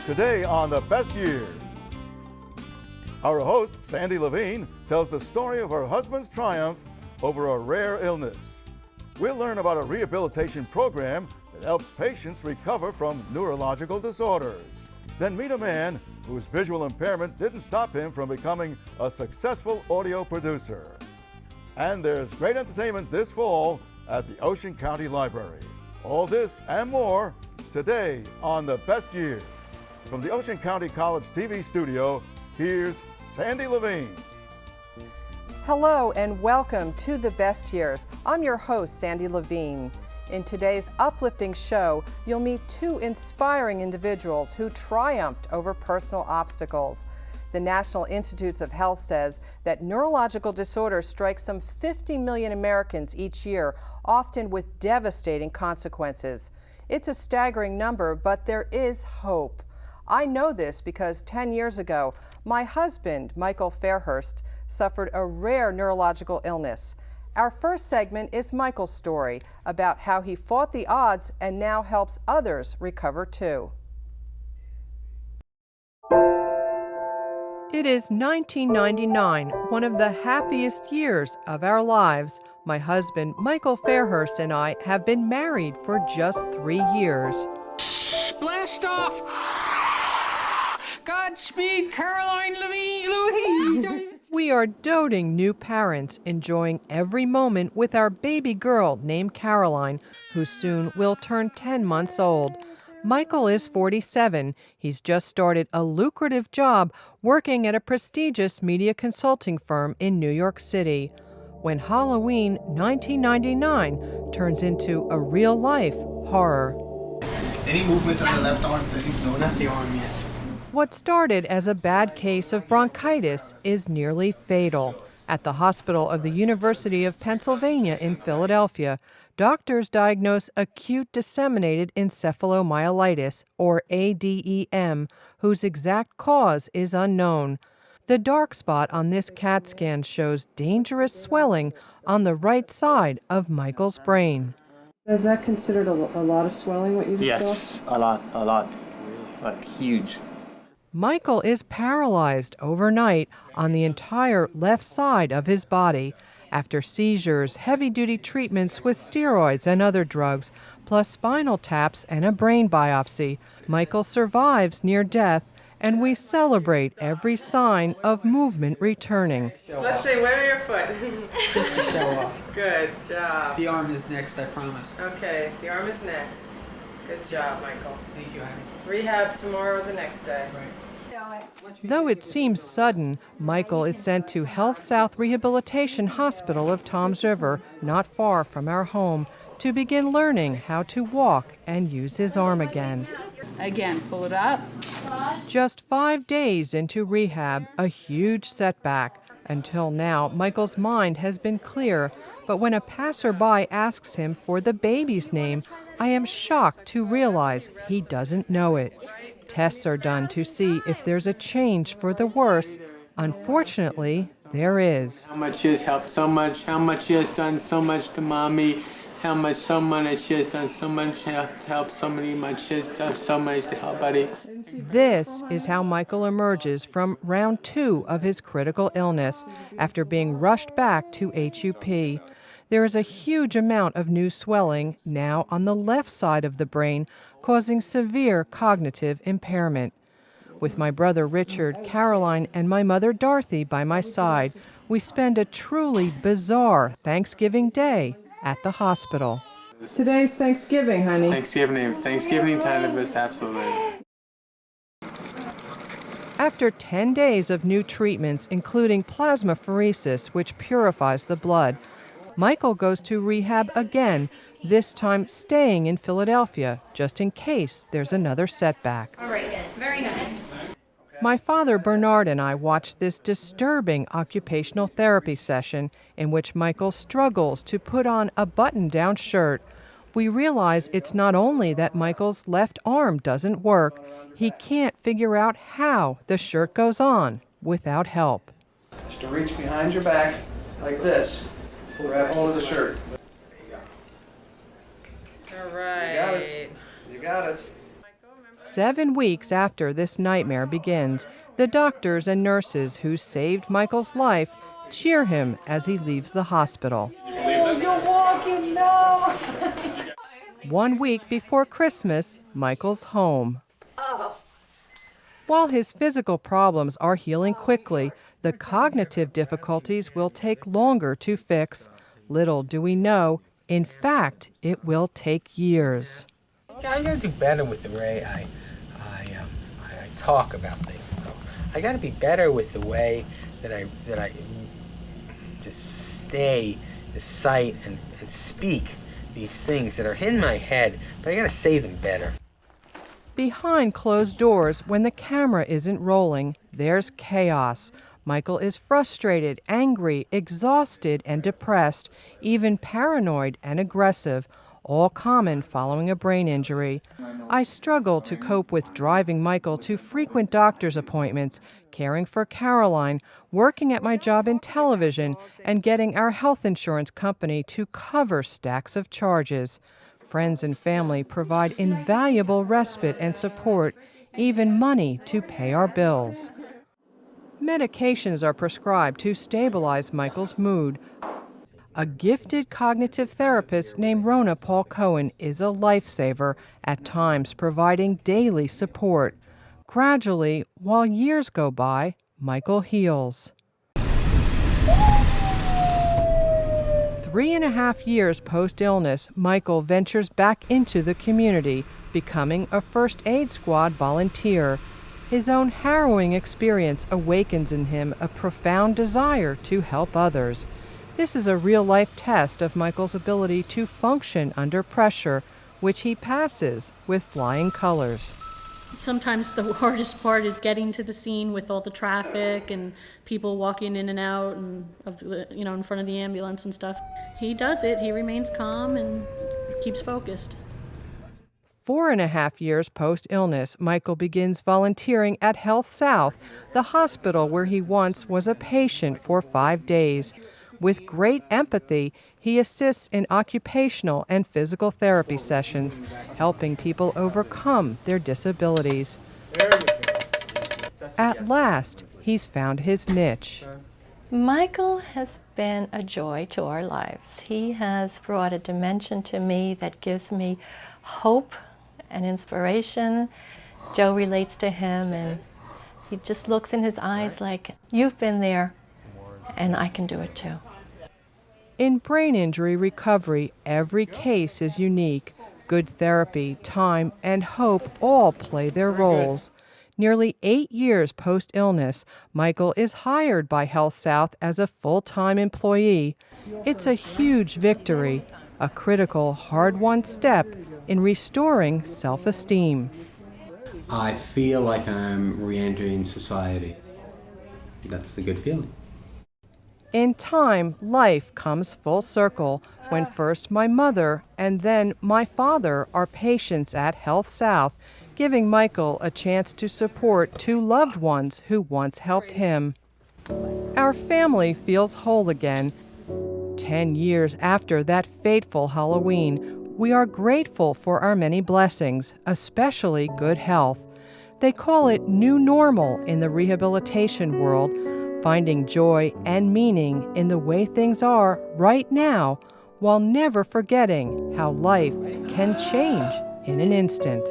Today on The Best Years. Our host, Sandy Levine, tells the story of her husband's triumph over a rare illness. We'll learn about a rehabilitation program that helps patients recover from neurological disorders. Then meet a man whose visual impairment didn't stop him from becoming a successful audio producer. And there's great entertainment this fall at the Ocean County Library. All this and more today on The Best Years. From the Ocean County College TV studio, here's Sandy Levine. Hello and welcome to The Best Years. I'm your host, Sandy Levine. In today's uplifting show, you'll meet two inspiring individuals who triumphed over personal obstacles. The National Institutes of Health says that neurological disorders strike some 50 million Americans each year, often with devastating consequences. It's a staggering number, but there is hope. I know this because 10 years ago, my husband, Michael Fairhurst, suffered a rare neurological illness. Our first segment is Michael's story about how he fought the odds and now helps others recover too. It is 1999, one of the happiest years of our lives. My husband, Michael Fairhurst, and I have been married for just 3 years. Blast off! Godspeed, Caroline Louise. We are doting new parents, enjoying every moment with our baby girl named Caroline, who soon will turn 10 months old. Michael is 47. He's just started a lucrative job working at a prestigious media consulting firm in New York City. When Halloween 1999 turns into a real-life horror. Any movement on the left arm? No, not the arm yet. What started as a bad case of bronchitis is nearly fatal. At the hospital of the University of Pennsylvania in Philadelphia, doctors diagnose acute disseminated encephalomyelitis, or ADEM, whose exact cause is unknown. The dark spot on this CAT scan shows dangerous swelling on the right side of Michael's brain. Is that considered a lot of swelling, what you just Yes, a lot. Like huge. Michael is paralyzed overnight on the entire left side of his body after seizures, heavy-duty treatments with steroids and other drugs, plus spinal taps and a brain biopsy. Michael survives near death, and we celebrate every sign of movement returning. Let's see, where your foot? Just to show off. Good job. The arm is next, I promise. Okay, the arm is next. Good job, Michael. Thank you, honey. Rehab tomorrow or the next day. Right. Though it seems sudden, Michael is sent to Health South Rehabilitation Hospital of Toms River, not far from our home, to begin learning how to walk and use his arm again. Again, pull it up. Just 5 days into rehab, a huge setback. Until now, Michael's mind has been clear, but when a passerby asks him for the baby's name, I am shocked to realize he doesn't know it. Tests are done to see if there's a change for the worse. Unfortunately, there is. How much she has helped so much, how much she has done so much to mommy, how much she has done so much to help somebody, she has done so much to help buddy. This is how Michael emerges from round 2 of his critical illness after being rushed back to HUP. There is a huge amount of new swelling now on the left side of the brain, causing severe cognitive impairment. With my brother Richard, Caroline, and my mother Dorothy by my side, we spend a truly bizarre Thanksgiving Day at the hospital. Today's Thanksgiving, honey. Thanksgiving time is absolutely. After 10 days of new treatments, including plasmapheresis, which purifies the blood, Michael goes to rehab again, this time staying in Philadelphia, just in case there's another setback. All right, very nice. My father, Bernard, and I watched this disturbing occupational therapy session in which Michael struggles to put on a button-down shirt. We realize it's not only that Michael's left arm doesn't work, he can't figure out how the shirt goes on without help. Just to reach behind your back like this, grab hold of the shirt. All right. You got it. You got it. 7 weeks after this nightmare begins, the doctors and nurses who saved Michael's life cheer him as he leaves the hospital. Oh, you're walking now. 1 week before Christmas, Michael's home. While his physical problems are healing quickly, the cognitive difficulties will take longer to fix. Little do we know, in fact, it will take years. Yeah, I gotta do better with the way I talk about things. So I gotta be better with the way that I just stay, cite and speak these things that are in my head, but I gotta say them better. Behind closed doors, when the camera isn't rolling, there's chaos. Michael is frustrated, angry, exhausted, and depressed, even paranoid and aggressive, all common following a brain injury. I struggle to cope with driving Michael to frequent doctor's appointments, caring for Caroline, working at my job in television, and getting our health insurance company to cover stacks of charges. Friends and family provide invaluable respite and support, even money to pay our bills. Medications are prescribed to stabilize Michael's mood. A gifted cognitive therapist named Rona Paul Cohen is a lifesaver, at times providing daily support. Gradually, while years go by, Michael heals. 3.5 years post-illness, Michael ventures back into the community, becoming a first aid squad volunteer. His own harrowing experience awakens in him a profound desire to help others. This is a real-life test of Michael's ability to function under pressure, which he passes with flying colors. Sometimes the hardest part is getting to the scene with all the traffic and people walking in and out and in front of the ambulance and stuff. He does it. He remains calm and keeps focused. 4.5 years post-illness, Michael begins volunteering at Health South, the hospital where he once was a patient for 5 days. With great empathy, he assists in occupational and physical therapy sessions, helping people overcome their disabilities. At last, he's found his niche. Michael has been a joy to our lives. He has brought a dimension to me that gives me hope and inspiration. Joe relates to him, and he just looks in his eyes like, you've been there, and I can do it too. In brain injury recovery, every case is unique. Good therapy, time, and hope all play their roles. Nearly 8 years post-illness, Michael is hired by Health South as a full-time employee. It's a huge victory, a critical, hard-won step in restoring self-esteem. I feel like I'm re-entering society. That's the good feeling. In time, life comes full circle when first my mother and then my father are patients at Health South, giving Michael a chance to support 2 loved ones who once helped him. Our family feels whole again. 10 years after that fateful Halloween, we are grateful for our many blessings, especially good health. They call it new normal in the rehabilitation world, finding joy and meaning in the way things are right now, while never forgetting how life can change in an instant.